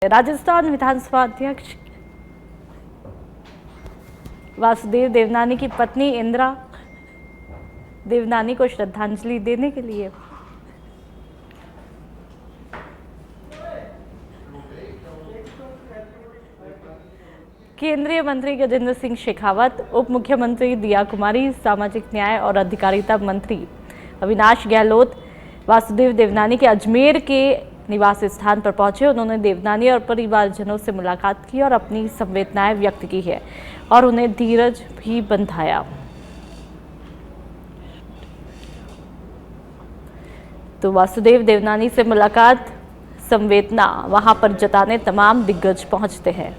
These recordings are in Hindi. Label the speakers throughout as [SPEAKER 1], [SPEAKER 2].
[SPEAKER 1] राजस्थान विधानसभा अध्यक्ष वासुदेव देवनानी की पत्नी इंदिरा देवनानी को श्रद्धांजलि देने के लिए केंद्रीय मंत्री गजेंद्र सिंह शेखावत, उप मुख्यमंत्री दिया कुमारी, सामाजिक न्याय और अधिकारिता मंत्री अविनाश गहलोत वासुदेव देवनानी के अजमेर के निवास स्थान पर पहुंचे। उन्होंने देवनानी और परिवारजनों से मुलाकात की और अपनी संवेदनाएं व्यक्त की है और उन्हें धीरज भी बंधाया। तो वासुदेव देवनानी से मुलाकात, संवेदना वहां पर जताने तमाम दिग्गज पहुंचते हैं।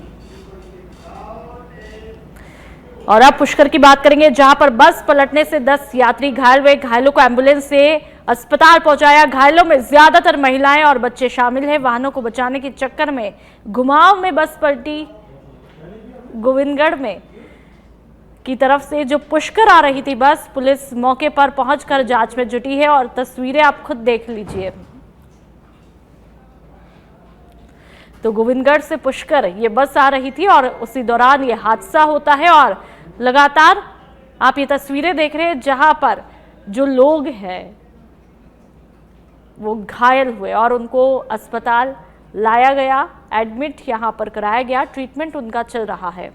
[SPEAKER 1] और अब पुष्कर की बात करेंगे, जहां पर बस पलटने से 10 यात्री घायल हुए। घायलों को एम्बुलेंस से अस्पताल पहुंचाया। घायलों में ज्यादातर महिलाएं और बच्चे शामिल हैं। वाहनों को बचाने के चक्कर में घुमाव में बस पलटी। गोविंदगढ़ में की तरफ से जो पुष्कर आ रही थी बस, पुलिस मौके पर पहुंचकर जांच में जुटी है और तस्वीरें आप खुद देख लीजिए। तो गोविंदगढ़ से पुष्कर ये बस आ रही थी और उसी दौरान ये हादसा होता है और लगातार आप ये तस्वीरें देख रहे हैं जहां पर जो लोग हैं वो घायल हुए और उनको अस्पताल लाया गया, एडमिट यहां पर कराया गया, ट्रीटमेंट उनका चल रहा है।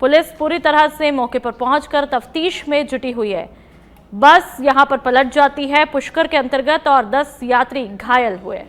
[SPEAKER 1] पुलिस पूरी तरह से मौके पर पहुंचकर तफ्तीश में जुटी हुई है। बस यहां पर पलट जाती है पुष्कर के अंतर्गत और 10 यात्री घायल हुए।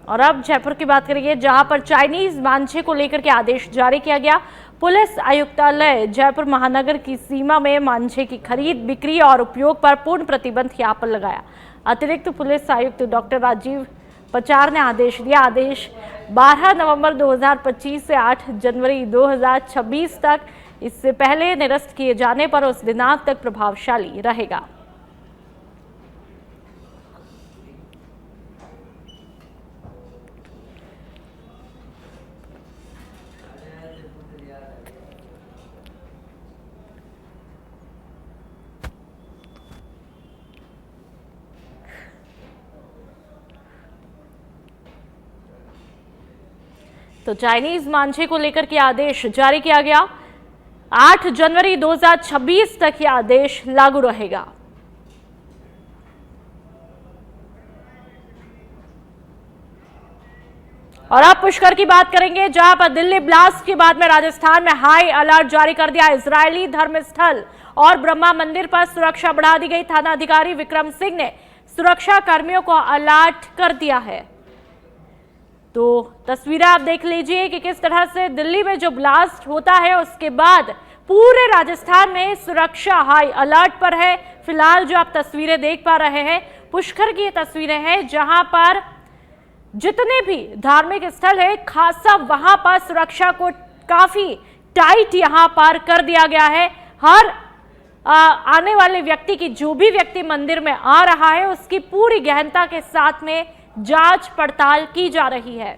[SPEAKER 1] और अब जयपुर की बात करेंगे, जहां पर चाइनीज मांझे को लेकर के आदेश जारी किया गया। पुलिस आयुक्तालय जयपुर महानगर की सीमा में मांझे की खरीद, बिक्री और उपयोग पर पूर्ण प्रतिबंध यहां पर लगाया। अतिरिक्त पुलिस आयुक्त डॉक्टर राजीव पचार ने आदेश दिया। आदेश 12 नवंबर 2025 से 8 जनवरी 2026 तक, इससे पहले निरस्त किए जाने पर उस दिनांक तक प्रभावशाली रहेगा। तो चाइनीज मांझे को लेकर के आदेश जारी किया गया। 8 जनवरी 2026 तक यह आदेश लागू रहेगा। और अब पुष्कर की बात करेंगे, जहां पर दिल्ली ब्लास्ट के बाद में राजस्थान में हाई अलर्ट जारी कर दिया। इजरायली धर्मस्थल और ब्रह्मा मंदिर पर सुरक्षा बढ़ा दी गई। थाना अधिकारी विक्रम सिंह ने सुरक्षा कर्मियों को अलर्ट कर दिया है। तो तस्वीरें आप देख लीजिए कि किस तरह से दिल्ली में जो ब्लास्ट होता है उसके बाद पूरे राजस्थान में सुरक्षा हाई अलर्ट पर है। फिलहाल जो आप तस्वीरें देख पा रहे हैं पुष्कर की ये तस्वीरें हैं, जहां पर जितने भी धार्मिक स्थल है खासा वहां पर सुरक्षा को काफी टाइट यहां पर कर दिया गया है। हर आने वाले व्यक्ति की, जो भी व्यक्ति मंदिर में आ रहा है उसकी पूरी गहनता के साथ में जांच पड़ताल की जा रही है।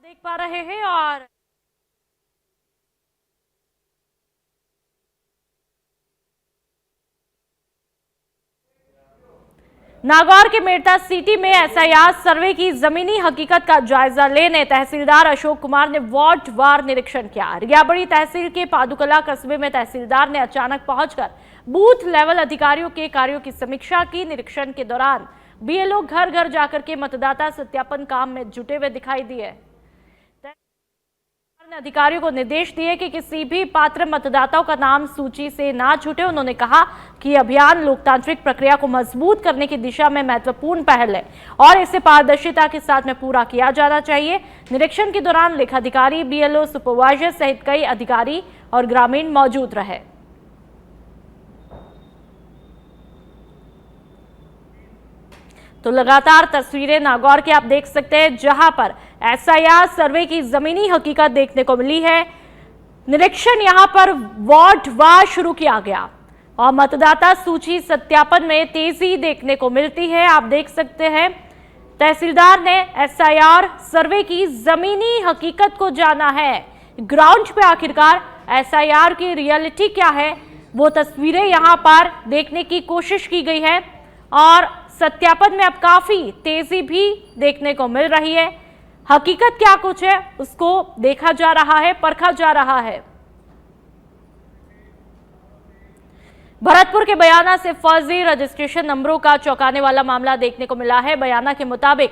[SPEAKER 1] देख पा रहे हैं और नागौर के मेड़ता सिटी में एसआईआर सर्वे की जमीनी हकीकत का जायजा लेने तहसीलदार अशोक कुमार ने वार्ड वार निरीक्षण किया। रियाबड़ी तहसील के पादुकला कस्बे में तहसीलदार ने अचानक पहुंचकर बूथ लेवल अधिकारियों के कार्यों की समीक्षा की। निरीक्षण के दौरान बीएलओ घर घर जाकर के मतदाता सत्यापन काम में जुटे हुए दिखाई दिए। ने अधिकारियों को निर्देश दिए कि किसी भी पात्र मतदाताओं का नाम सूची से ना छूटे। उन्होंने कहा कि अभियान लोकतांत्रिक प्रक्रिया को मजबूत करने की दिशा में महत्वपूर्ण पहल है और इसे पारदर्शिता के साथ में पूरा किया जाना चाहिए। निरीक्षण के दौरान लेखाधिकारी, बीएलओ, सुपरवाइजर सहित कई अधिकारी और ग्रामीण मौजूद रहे। तो लगातार तस्वीरें नागौर की आप देख सकते हैं, जहां पर एसआईआर सर्वे की जमीनी हकीकत देखने को मिली है। निरीक्षण यहां पर वार्ड वार शुरू किया गया और मतदाता सूची सत्यापन में तेजी देखने को मिलती है। आप देख सकते हैं तहसीलदार ने एसआईआर सर्वे की जमीनी हकीकत को जाना है। ग्राउंड पे आखिरकार एसआईआर की रियलिटी क्या है, वो तस्वीरें यहां पर देखने की कोशिश की गई है और सत्यापन में अब काफी तेजी भी देखने को मिल रही है। हकीकत क्या कुछ है उसको देखा जा रहा है, परखा जा रहा है। भरतपुर के बयाना से फर्जी रजिस्ट्रेशन नंबरों का चौंकाने वाला मामला देखने को मिला है। बयाना के मुताबिक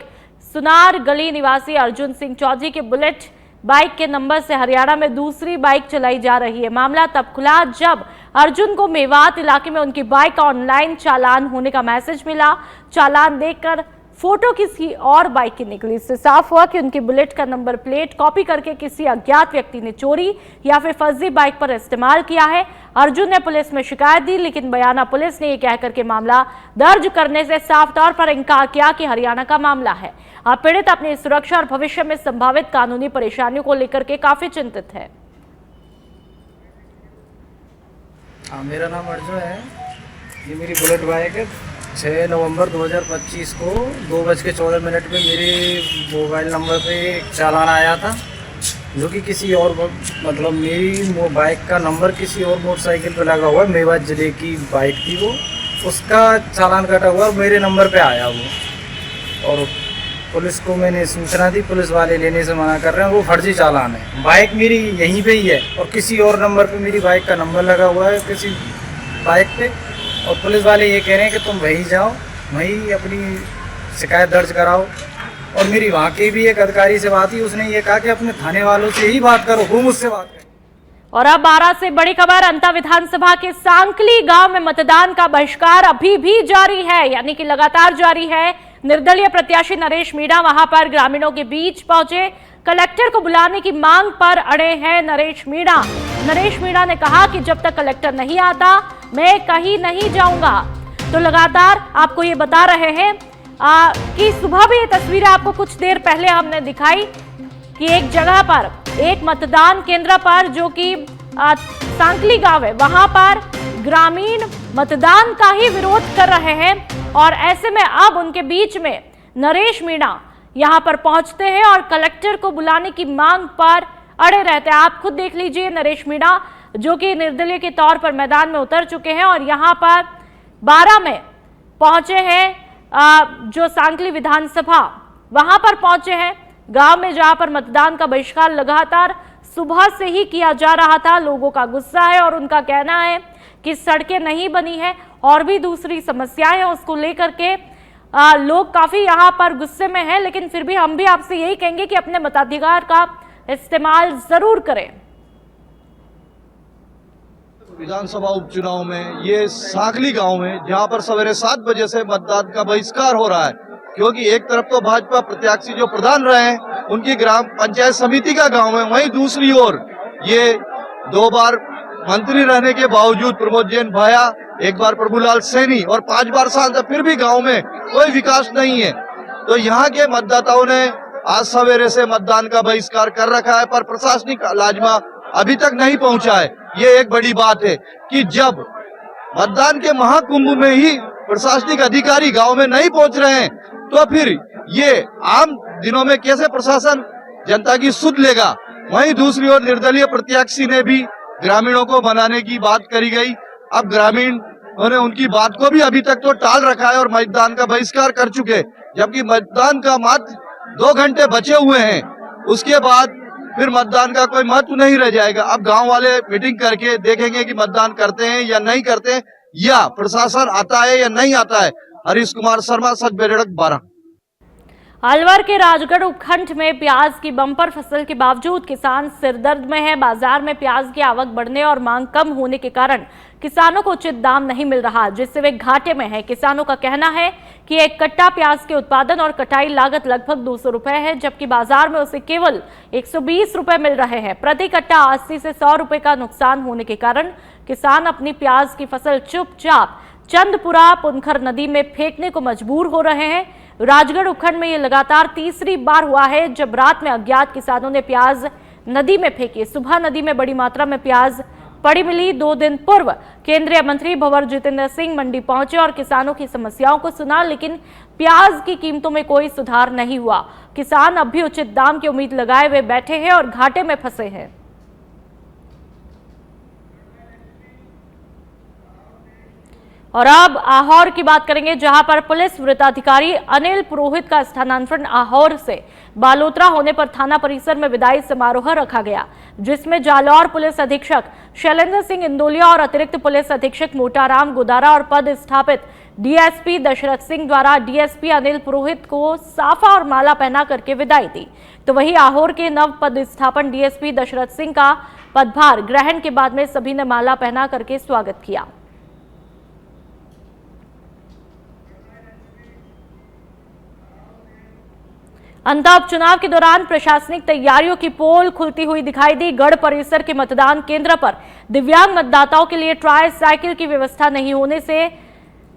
[SPEAKER 1] सुनार गली निवासी अर्जुन सिंह चौधरी के बुलेट बाइक के नंबर से हरियाणा में दूसरी बाइक चलाई जा रही है। मामला तब खुला जब अर्जुन को मेवात इलाके में उनकी बाइक का ऑनलाइन चालान होने का मैसेज मिला। चालान देखकर फोटो किसी और बाइक की निकली। इससे साफ हुआ कि उनकी बुलेट का नंबर प्लेट कॉपी करके किसी अज्ञात व्यक्ति ने चोरी या फिर फर्जी बाइक पर इस्तेमाल किया है। अर्जुन ने पुलिस में शिकायत दी, लेकिन बयाना पुलिस ने यह कहकर के मामला दर्ज करने से साफ तौर पर इनकार किया कि हरियाणा का मामला है। अब पीड़ित अपनी सुरक्षा और भविष्य में संभावित कानूनी परेशानियों को लेकर के काफी चिंतित है।
[SPEAKER 2] मेरा नाम अर्जुन है। ये मेरी बुलेट बाइक है। 6 नवंबर 2025 को 2:14 पे मेरे मोबाइल नंबर पे एक चालान आया था, जो कि किसी और मतलब मेरी बाइक का नंबर किसी और मोटरसाइकिल पे लगा हुआ है। मेवात जिले की बाइक थी वो, उसका चालान कटा हुआ मेरे नंबर पे आया वो। और पुलिस को मैंने सूचना दी, पुलिस वाले लेने से मना कर रहे हैं, वो फर्जी चालान है। बाइक मेरी यहीं पे ही है और किसी और नंबर पे मेरी बाइक का नंबर लगा हुआ है किसी बाइक पे, और पुलिस वाले ये कह रहे हैं कि तुम वहीं जाओ, वहीं अपनी शिकायत दर्ज कराओ। और मेरी वहाँ के भी एक अधिकारी से बात हुई, उसने ये कहा कि अपने थाने वालों से ही बात करो, वो मुझसे बात करें।
[SPEAKER 1] और अब 12 से बड़ी खबर, अंता विधानसभा के सांकली गांव में मतदान का बहिष्कार अभी भी जारी है, यानी कि लगातार जारी है। निर्दलीय प्रत्याशी नरेश मीणा वहां पर ग्रामीणों के बीच पहुंचे। कलेक्टर को बुलाने की मांग पर अड़े हैं नरेश मीणा। नरेश मीणा ने कहा कि जब तक कलेक्टर नहीं आता मैं कहीं नहीं जाऊंगा। तो लगातार आपको ये बता रहे हैं कि सुबह भी ये तस्वीरें आपको कुछ देर पहले हमने दिखाई कि एक जगह पर, एक मतदान केंद्र पर जो कि सांकली गांव है, वहां पर ग्रामीण मतदान का ही विरोध कर रहे हैं। और ऐसे में अब उनके बीच में नरेश मीणा यहां पर पहुंचते हैं और कलेक्टर को बुलाने की मांग पर अड़े रहते हैं। आप खुद देख लीजिए, नरेश मीणा जो कि निर्दलीय के तौर पर मैदान में उतर चुके हैं और यहां पर 12 में पहुंचे हैं, जो सांकली विधानसभा वहां पर पहुंचे हैं, गांव में जहां पर मतदान का बहिष्कार लगातार सुबह से ही किया जा रहा था। लोगों का गुस्सा है और उनका कहना है कि सड़कें नहीं बनी है और भी दूसरी समस्याएं हैं, उसको लेकर के लोग काफी यहां पर गुस्से में हैं। लेकिन फिर भी हम भी आपसे यही कहेंगे कि अपने मताधिकार का इस्तेमाल जरूर करें।
[SPEAKER 3] विधानसभा उपचुनाव में ये सांकली गांव में जहां पर सवेरे 7 बजे से मतदान का बहिष्कार हो रहा है, क्योंकि एक तरफ तो भाजपा प्रत्याशी जो प्रधान रहे हैं उनकी ग्राम पंचायत समिति का गांव है, वहीं दूसरी ओर ये 2 बार मंत्री रहने के बावजूद प्रमोद जैन भाया, एक बार प्रभुलाल सैनी और 5 बार सांसद, फिर भी गांव में कोई विकास नहीं है। तो यहाँ के मतदाताओं ने आज सवेरे से मतदान का बहिष्कार कर रखा है, पर प्रशासनिक लाजमा अभी तक नहीं पहुंचा है। ये एक बड़ी बात है कि जब मतदान के महाकुंभ में ही प्रशासनिक अधिकारी गांव में नहीं पहुंच रहे हैं, तो फिर ये आम दिनों में कैसे प्रशासन जनता की सुध लेगा। वहीं दूसरी ओर निर्दलीय प्रत्याशी ने भी ग्रामीणों को मनाने की बात करी गई। अब ग्रामीण उन्होंने उनकी बात को भी अभी तक तो टाल रखा है और मतदान का बहिष्कार कर चुके, जबकि मतदान का मात्र 2 घंटे बचे हुए हैं। उसके बाद फिर मतदान का कोई महत्व नहीं रह जाएगा। अब गांव वाले मीटिंग करके देखेंगे कि मतदान करते हैं या नहीं करते हैं, या प्रशासन आता है या नहीं आता है। हरीश कुमार शर्मा, सच बेड़क 12।
[SPEAKER 1] अलवर के राजगढ़ उपखंड में प्याज की बम्पर फसल के बावजूद किसान सिरदर्द में है। बाजार में प्याज की आवक बढ़ने और मांग कम होने के कारण किसानों को उचित दाम नहीं मिल रहा, जिससे वे घाटे में हैं। किसानों का कहना है कि एक कट्टा प्याज के उत्पादन और कटाई लागत लगभग 200 रुपए है, जबकि बाजार में उसे केवल 120 रुपए मिल रहे हैं। प्रति कट्टा 80 से 100 रुपए का नुकसान होने के कारण किसान अपनी प्याज की फसल चुपचाप चंदपुरा पुनखर नदी में फेंकने को मजबूर हो रहे हैं। राजगढ़ उपखंड में ये लगातार तीसरी बार हुआ है जब रात में अज्ञात किसानों ने प्याज नदी में फेंकी। सुबह नदी में बड़ी मात्रा में प्याज पड़ी मिली। 2 दिन पूर्व केंद्रीय मंत्री भंवर जितेंद्र सिंह मंडी पहुंचे और किसानों की समस्याओं को सुना, लेकिन प्याज की कीमतों में कोई सुधार नहीं हुआ। किसान अब भी उचित दाम की उम्मीद लगाए हुए बैठे हैं और घाटे में फंसे हैं। और अब आहोर की बात करेंगे, जहां पर पुलिस वृत्ताधिकारी अनिल पुरोहित का स्थानांतरण आहोर से बालोतरा होने पर थाना परिसर में विदाई समारोह रखा गया, जिसमें जालौर पुलिस अधीक्षक शैलेंद्र सिंह इंदोलिया और अतिरिक्त पुलिस अधीक्षक मोटाराम गोदारा और पद स्थापित डीएसपी दशरथ सिंह द्वारा डीएसपी अनिल पुरोहित को साफा और माला पहना करके विदाई दी। तो वहीं आहोर के नव पदस्थापन डीएसपी दशरथ सिंह का पदभार ग्रहण के बाद में सभी ने माला पहना करके स्वागत किया। अंतः उपचुनाव के दौरान प्रशासनिक तैयारियों की पोल खुलती हुई दिखाई दी। गढ़ परिसर के मतदान केंद्र पर दिव्यांग मतदाताओं के लिए ट्राई साइकिल की व्यवस्था नहीं होने से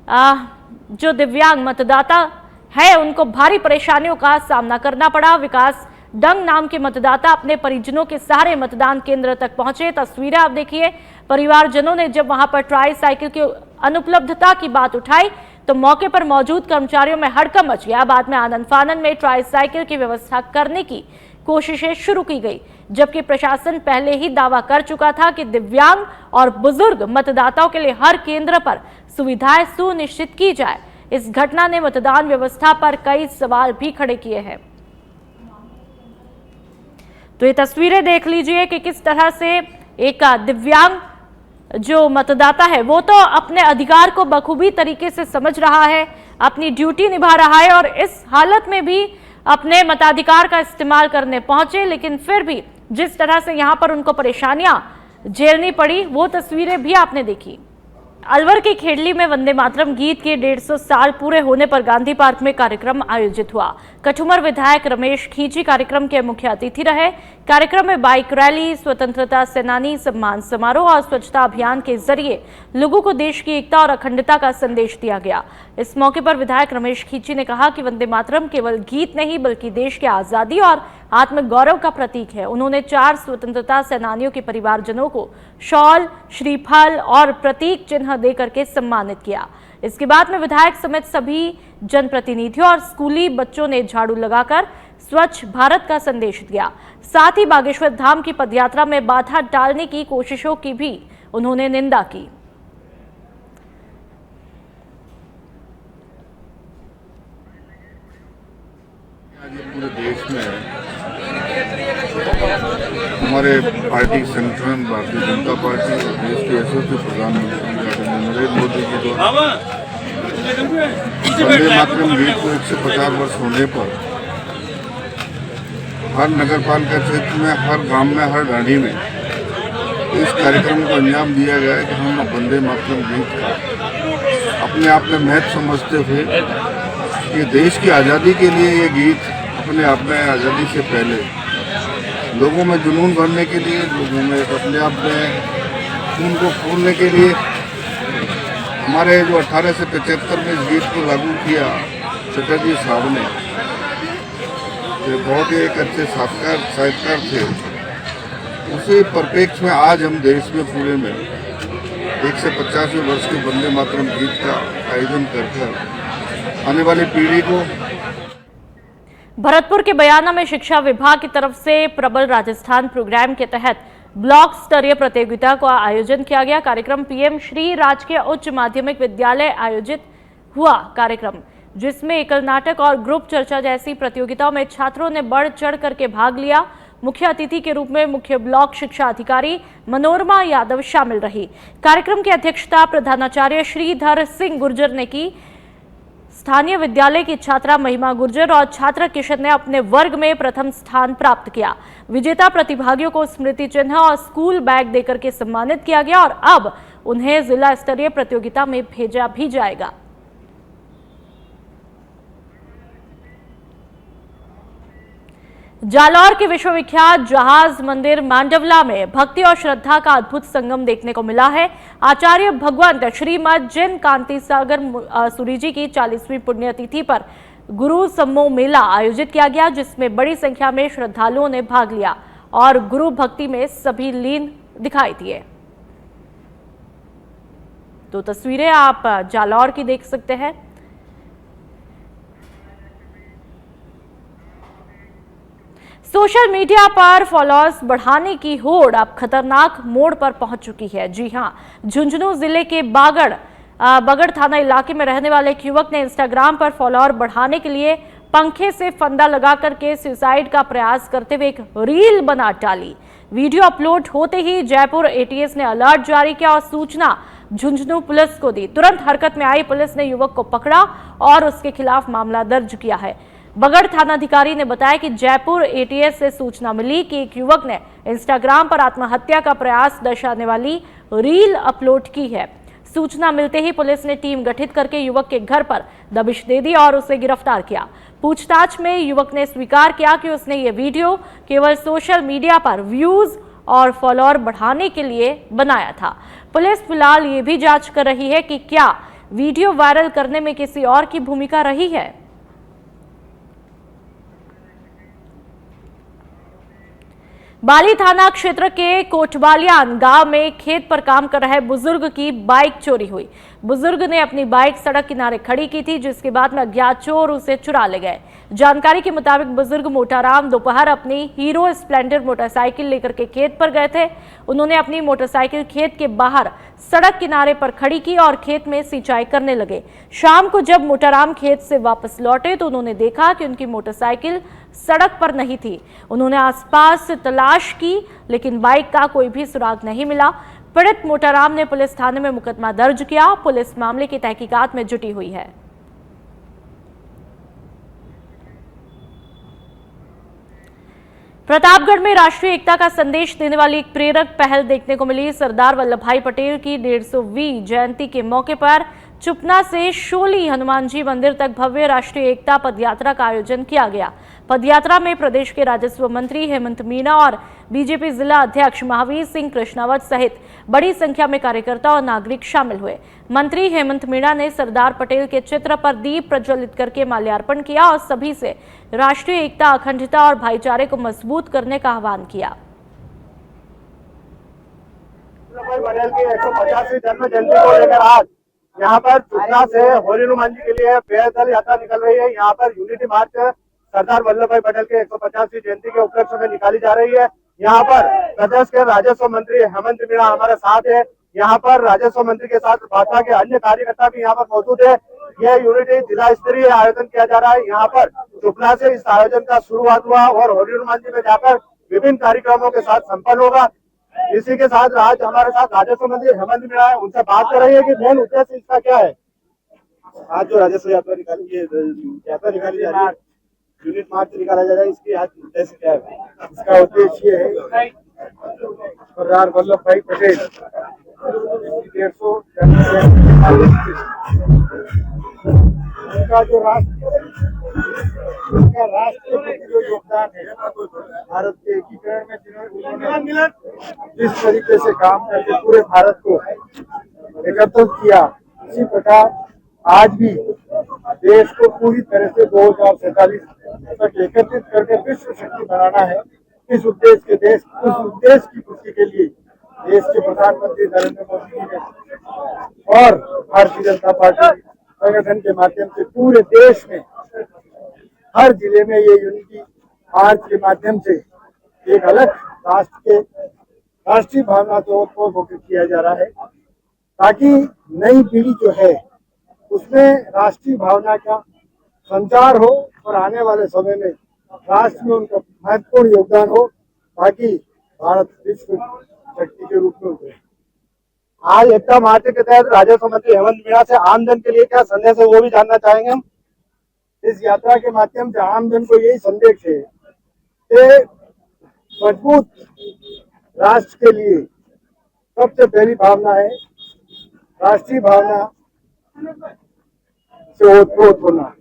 [SPEAKER 1] जो दिव्यांग मतदाता है उनको भारी परेशानियों का सामना करना पड़ा। विकास डंग नाम के मतदाता अपने परिजनों के सहारे मतदान केंद्र तक पहुंचे। तस्वीरें आप देखिए, परिवारजनों ने जब वहां पर ट्राई साइकिल की अनुपलब्धता की बात उठाई तो मौके पर मौजूद कर्मचारियों में हड़कंप मच गया। बाद में आनन फानन में ट्राई साइकिल की व्यवस्था करने की कोशिशें शुरू की गई, जबकि प्रशासन पहले ही दावा कर चुका था कि दिव्यांग और बुजुर्ग मतदाताओं के लिए हर केंद्र पर सुविधाएं सुनिश्चित की जाए। इस घटना ने मतदान व्यवस्था पर कई सवाल भी खड़े किए हैं। तो ये तस्वीरें देख लीजिए कि किस तरह से एक दिव्यांग जो मतदाता है वो तो अपने अधिकार को बखूबी तरीके से समझ रहा है, अपनी ड्यूटी निभा रहा है और इस हालत में भी अपने मताधिकार का इस्तेमाल करने पहुंचे, लेकिन फिर भी जिस तरह से यहां पर उनको परेशानियां झेलनी पड़ी वो तस्वीरें भी आपने देखी। अलवर के खेड़ली में वंदे मातरम गीत के 150 साल पूरे होने पर गांधी पार्क में कार्यक्रम आयोजित हुआ। कठुमर विधायक रमेश खींची कार्यक्रम के मुख्य अतिथि रहे। कार्यक्रम में बाइक रैली, स्वतंत्रता सेनानी सम्मान समारोह और स्वच्छता अभियान के जरिए लोगों को देश की एकता और अखंडता का संदेश दिया गया। इस मौके पर विधायक रमेश खींची ने कहा कि वंदे मातरम केवल गीत नहीं बल्कि देश की आजादी और आत्मगौरव का प्रतीक है। उन्होंने 4 स्वतंत्रता सेनानियों के परिवारजनों को शॉल, श्रीफल और प्रतीक चिन्ह देकर के सम्मानित किया। इसके बाद में विधायक समेत सभी जनप्रतिनिधियों और स्कूली बच्चों ने झाड़ू लगाकर स्वच्छ भारत का संदेश दिया। साथ ही बागेश्वर धाम की पदयात्रा में बाधा डालने की कोशिशों की भी उन्होंने निंदा की।
[SPEAKER 4] पूरे देश में हमारे पार्टी संगठन भारतीय जनता पार्टी और देश के यशस्वी प्रधानमंत्री नरेंद्र मोदी जी द्वारा वंदे मातरम गीत को 150 वर्ष होने पर हर नगर पालिका क्षेत्र में, हर गांव में, हर ढाणी में इस कार्यक्रम को अंजाम दिया गया है कि हम वंदे मातरम गीत का अपने आप में महत्व समझते हुए कि देश की आज़ादी के लिए ये गीत अपने आप में आज़ादी से पहले लोगों में जुनून भरने के लिए, लोगों में अपने आप में खून को फूलने के लिए हमारे जो 18 से 75 में इस गीत को लागू किया चटर्जी साहब ने, जो बहुत ही एक अच्छे साहित्यकार थे, उसी परिप्रेक्ष्य में आज हम देश में पूरे में 150वें वर्ष के वंदे मातरम गीत का आयोजन कर आने वाली पीढ़ी को।
[SPEAKER 1] भरतपुर के बयाना में शिक्षा विभाग की तरफ से प्रबल राजस्थान प्रोग्राम के तहत ब्लॉक स्तरीय प्रतियोगिता का आयोजन किया गया। कार्यक्रम पीएम श्री राजकीय उच्च माध्यमिक विद्यालय आयोजित हुआ कार्यक्रम, जिसमें एकल नाटक और ग्रुप चर्चा जैसी प्रतियोगिताओं में छात्रों ने बढ़ चढ़ करके भाग लिया। मुख्य अतिथि के रूप में मुख्य ब्लॉक शिक्षा अधिकारी मनोरमा यादव शामिल रही। कार्यक्रम की अध्यक्षता प्रधानाचार्य श्रीधर सिंह गुर्जर ने की। स्थानीय विद्यालय की छात्रा महिमा गुर्जर और छात्र किशन ने अपने वर्ग में प्रथम स्थान प्राप्त किया। विजेता प्रतिभागियों को स्मृति चिन्ह और स्कूल बैग देकर के सम्मानित किया गया और अब उन्हें जिला स्तरीय प्रतियोगिता में भेजा भी जाएगा। जालौर के विश्वविख्यात जहाज मंदिर मांडवला में भक्ति और श्रद्धा का अद्भुत संगम देखने को मिला है। आचार्य भगवंत श्रीमद जिन कांति सागर सूरी जी की 40वीं पुण्यतिथि पर गुरु सम्मोह मेला आयोजित किया गया, जिसमें बड़ी संख्या में श्रद्धालुओं ने भाग लिया और गुरु भक्ति में सभी लीन दिखाई दिए। तो तस्वीरें आप जालौर की देख सकते हैं। सोशल मीडिया पर फॉलोअर्स बढ़ाने की होड़ अब खतरनाक मोड़ पर पहुंच चुकी है। जी हां, झुंझुनू जिले के बगड़ थाना इलाके में रहने वाले एक युवक ने इंस्टाग्राम पर फॉलोअर बढ़ाने के लिए पंखे से फंदा लगाकर के सुसाइड का प्रयास करते हुए एक रील बना डाली। वीडियो अपलोड होते ही जयपुर एटीएस ने अलर्ट जारी किया और सूचना झुंझुनू पुलिस को दी। तुरंत हरकत में आई पुलिस ने युवक को पकड़ा और उसके खिलाफ मामला दर्ज किया है। बगड़ थानाधिकारी ने बताया कि जयपुर एटीएस से सूचना मिली कि एक युवक ने इंस्टाग्राम पर आत्महत्या का प्रयास दर्शाने वाली रील अपलोड की है। सूचना मिलते ही पुलिस ने टीम गठित करके युवक के घर पर दबिश दे दी और उसे गिरफ्तार किया। पूछताछ में युवक ने स्वीकार किया कि उसने ये वीडियो केवल सोशल मीडिया पर व्यूज और फॉलोअर बढ़ाने के लिए बनाया था। पुलिस फिलहाल ये भी जांच कर रही है कि क्या वीडियो वायरल करने में किसी और की भूमिका रही है। बाली थाना क्षेत्र के कोटवालियान गांव में खेत पर काम कर रहे बुजुर्ग की बाइक चोरी हुई। बुजुर्ग ने अपनी बाइक सड़क किनारे खड़ी की थी, जिसके बाद में अज्ञात चोर उसे चुरा ले गए। जानकारी के मुताबिक बुजुर्ग मोटाराम दोपहर अपनी हीरो स्प्लेंडर मोटरसाइकिल लेकर के खेत पर गए थे। उन्होंने अपनी मोटरसाइकिल खेत के बाहर सड़क किनारे पर खड़ी की और खेत में सिंचाई करने लगे। शाम को जब मोटाराम खेत से वापस लौटे तो उन्होंने देखा कि उनकी मोटरसाइकिल सड़क पर नहीं थी। उन्होंने आसपास तलाश की, लेकिन बाइक का कोई भी सुराग नहीं मिला। पीड़ित मोटाराम ने पुलिस थाने में मुकदमा दर्ज किया। पुलिस मामले की तहकीकात में जुटी हुई है। प्रतापगढ़ में राष्ट्रीय एकता का संदेश देने वाली एक प्रेरक पहल देखने को मिली। सरदार वल्लभ भाई पटेल की 150वीं जयंती के मौके पर चुपना से शोली हनुमान जी मंदिर तक भव्य राष्ट्रीय एकता पदयात्रा का आयोजन किया गया। पदयात्रा में प्रदेश के राजस्व मंत्री हेमंत मीणा और बीजेपी जिला अध्यक्ष महावीर सिंह कृष्णावत सहित बड़ी संख्या में कार्यकर्ता और नागरिक शामिल हुए। मंत्री हेमंत मीणा ने सरदार पटेल के चित्र पर दीप प्रज्वलित करके माल्यार्पण किया और सभी से राष्ट्रीय एकता, अखंडता और भाईचारे को मजबूत करने का आह्वान किया।
[SPEAKER 5] पटेल की 150वीं जन्म जयंती को लेकर आज यहाँ पर चुपना से होली हनुमान जी के लिए पैदल यात्रा निकल रही है। यहाँ पर यूनिटी मार्च सरदार वल्लभ भाई पटेल के 150वीं जयंती के उपलक्ष्य में निकाली जा रही है। यहाँ पर प्रदेश के राजस्व मंत्री हेमंत मीणा हमारे साथ है। यहाँ पर राजस्व मंत्री के साथ भाजपा के अन्य कार्यकर्ता भी यहाँ पर मौजूद है। यह यूनिटी जिला स्तरीय आयोजन किया जा रहा है। यहाँ पर चुपना से इस आयोजन का शुरुआत हुआ और होली हनुमान जी में जाकर विभिन्न कार्यक्रमों के साथ संपन्न होगा। इसी के साथ आज हमारे साथ राजस्व मंत्री हेमंत मीणा है, उनसे बात कर रही है कि मेन उद्देश्य इसका क्या है। आज जो राजस्व यात्रा निकाली जा रही है, यूनिट मार्च निकाला जा रहा है, इसकी आज उद्देश्य क्या है? इसका उद्देश्य ये है सरदार वल्लभ भाई पटेल 150 उनका जो राष्ट्र प्रति जो योगदान है, भारत के एकीकरण में जिन्होंने जिस तरीके से काम करके पूरे भारत को एकत्रित किया, इसी प्रकार आज भी देश को पूरी तरह से 2047 तक एकत्रित करके विश्व शक्ति बनाना है। इस उद्देश्य की पूर्ति के लिए देश के प्रधानमंत्री नरेंद्र मोदी जी ने और भारतीय जनता पार्टी संगठन के माध्यम से पूरे देश में हर जिले में ये यूनिटी मार्च के माध्यम से एक अलग राष्ट्रीय भावना को फोकस किया जा रहा है, ताकि नई पीढ़ी जो है उसमें राष्ट्रीय भावना का संचार हो और आने वाले समय में राष्ट्र में उनका महत्वपूर्ण योगदान हो, ताकि भारत विश्व शक्ति के रूप में उभरे। आज एकता मार्च के तहत राजस्व मंत्री हेमंत मीणा से आमजन के लिए क्या संदेश है वो भी जानना चाहेंगे हम। इस यात्रा के माध्यम से आमजन को यही संदेश है कि मजबूत राष्ट्र के लिए सबसे पहली भावना है राष्ट्रीय भावना से ओतप्रोत होना।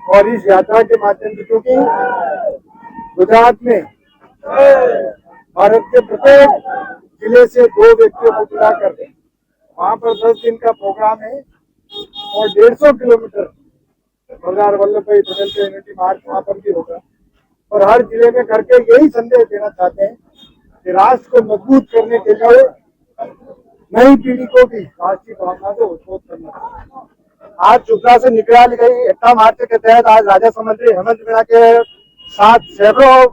[SPEAKER 5] और इस यात्रा के माध्यम से, क्योंकि गुजरात में भारत के प्रत्येक जिले से 2 व्यक्तियों को बुलाकर वहां पर 10 दिन का प्रोग्राम है और 150 किलोमीटर सरदार वल्लभ भाई पटेल के यूनिटी मार्च वहाँ पर भी होगा। और हर जिले में करके यही संदेश देना चाहते हैं कि राष्ट्र को मजबूत करने के लिए नई पीढ़ी को भी राष्ट्रीय भावना से उत्सुक करना चाहिए। आज चुपड़ा से निकाली गई एकता मार्च के तहत आज राजस्व मंत्री हेमंत मीणा के साथ सैकड़ों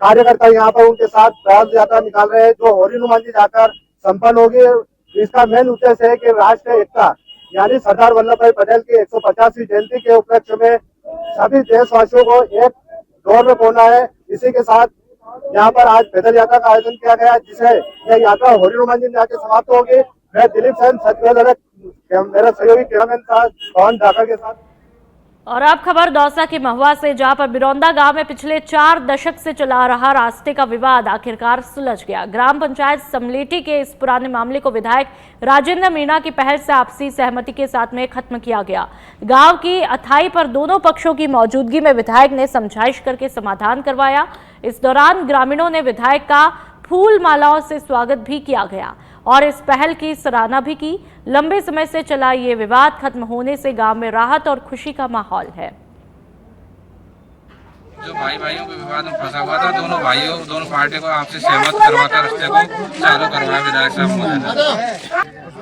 [SPEAKER 5] कार्यकर्ता यहाँ पर उनके साथ पद यात्रा निकाल रहे हैं, जो होरी हनुमान जी जाकर संपन्न होगी। इसका मेन उद्देश्य है कि राष्ट्रीय एकता यानी सरदार वल्लभ भाई पटेल की 150वीं जयंती के उपलक्ष्य में सभी देशवासियों को एक दौर में पहुंचना है। इसी के साथ यहाँ पर आज पैदल यात्रा का आयोजन किया गया, जिसे यह यात्रा होरी हनुमान जी में जाकर समाप्त होगी। मैं दिलीप सेन सचिवालय मेरा सहयोगी कैमरामैन साथ पवन ढाका के साथ।
[SPEAKER 1] और अब खबर दौसा के महुआ से, जहां पर बिरौंदा गांव में पिछले 4 दशक से चला रहा रास्ते का विवाद आखिरकार सुलझ गया। ग्राम पंचायत समलेटी के इस पुराने मामले को विधायक राजेंद्र मीणा की पहल से आपसी सहमति के साथ में खत्म किया गया। गांव की अथाई पर दोनों पक्षों की मौजूदगी में विधायक ने समझाइश करके समाधान करवाया। इस दौरान ग्रामीणों ने विधायक का फूल मालाओं से स्वागत भी किया गया और इस पहल की सराहना भी की। लंबे समय से चला ये विवाद खत्म होने से गांव में राहत और खुशी का माहौल है।
[SPEAKER 6] जो भाइयों के विवाद में फंसा हुआ था, दोनों पार्टी को आपसे सहमत करवाकर रास्ते को चालू करवाया विधायक साहब।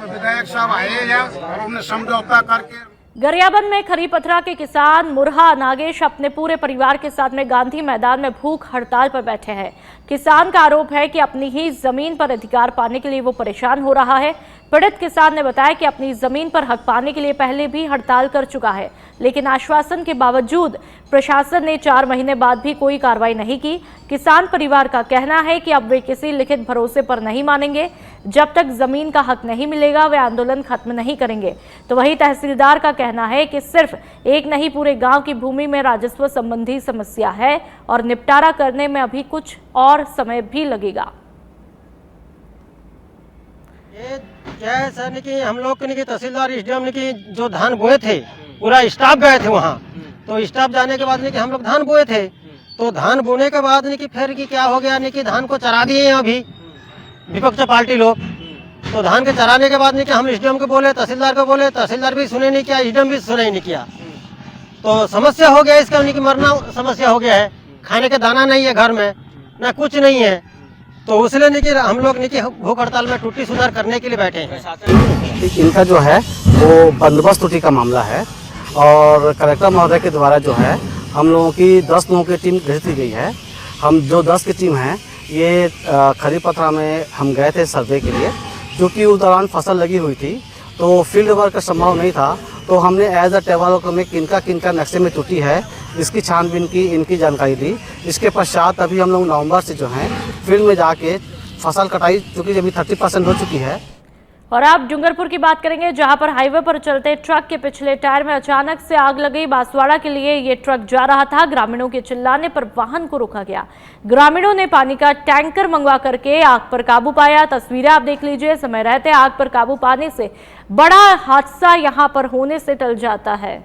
[SPEAKER 7] विधायक साहब आए हैं और उन्हें समझौता करके।
[SPEAKER 1] गरियाबंद में खरीपथरा के किसान मुरहा नागेश अपने पूरे परिवार के साथ में गांधी मैदान में भूख हड़ताल पर बैठे हैं। किसान का आरोप है कि अपनी ही जमीन पर अधिकार पाने के लिए वो परेशान हो रहा है। पीड़ित किसान ने बताया कि अपनी जमीन पर हक पाने के लिए पहले भी हड़ताल कर चुका है, लेकिन आश्वासन के बावजूद प्रशासन ने 4 महीने बाद भी कोई कार्रवाई नहीं की। किसान परिवार का कहना है कि अब वे किसी लिखित भरोसे पर नहीं मानेंगे। जब तक जमीन का हक नहीं मिलेगा वे आंदोलन खत्म नहीं करेंगे। तो वही तहसीलदार का कहना है कि सिर्फ एक नहीं, पूरे गांव की भूमि में राजस्व संबंधी समस्या है और निपटारा करने में अभी कुछ और समय भी लगेगा।
[SPEAKER 8] ये क्या है सर कि हम लोग के तहसीलदार एसडीएम ने कि जो धान बोए थे, पूरा स्टाफ गए थे वहाँ। तो स्टाफ जाने के बाद हम लोग धान बोए थे, तो धान बोने के बाद फिर क्या हो गया कि धान को चरा दिए हैं अभी विपक्ष पार्टी लोग। तो धान के चराने के बाद हम एसडीएम को बोले, तहसीलदार को बोले, तहसीलदार भी सुने नहीं किया, एसडीएम भी सुने नहीं किया। तो समस्या हो गया इसका, मरना समस्या हो गया है। खाने का दाना नहीं है घर में, ना कुछ नहीं है। तो इसलिए हम लोग भूख हड़ताल में त्रुटि सुधार करने के लिए बैठे हैं।
[SPEAKER 9] इनका जो है वो बंदोबस्त त्रुटि का मामला है और कलेक्टर महोदय के द्वारा जो है हम लोगों की 10 लोगों की टीम भेज दी गई है। हम जो 10 की टीम है ये खरीपथरा में हम गए थे सर्वे के लिए, क्योंकि उस दौरान फसल लगी हुई थी तो फील्ड वर्क संभव नहीं था। तो हमने एज अ टेबल में किनका नक्शे में त्रुटि है इसकी छानबीन की, इनकी जानकारी दी। इसके पश्चात अभी हम लोग नवंबर से जो है फील्ड में जाके फसल कटाई, चूँकि अभी 30% हो चुकी है।
[SPEAKER 1] और अब डूंगरपुर की बात करेंगे, जहां पर हाईवे पर चलते ट्रक के पिछले टायर में अचानक से आग लगी। बांसवाड़ा के लिए ये ट्रक जा रहा था। ग्रामीणों के चिल्लाने पर वाहन को रोका गया। ग्रामीणों ने पानी का टैंकर मंगवा करके आग पर काबू पाया। तस्वीरें आप देख लीजिए। समय रहते आग पर काबू पाने से बड़ा हादसा यहां पर होने से टल जाता है।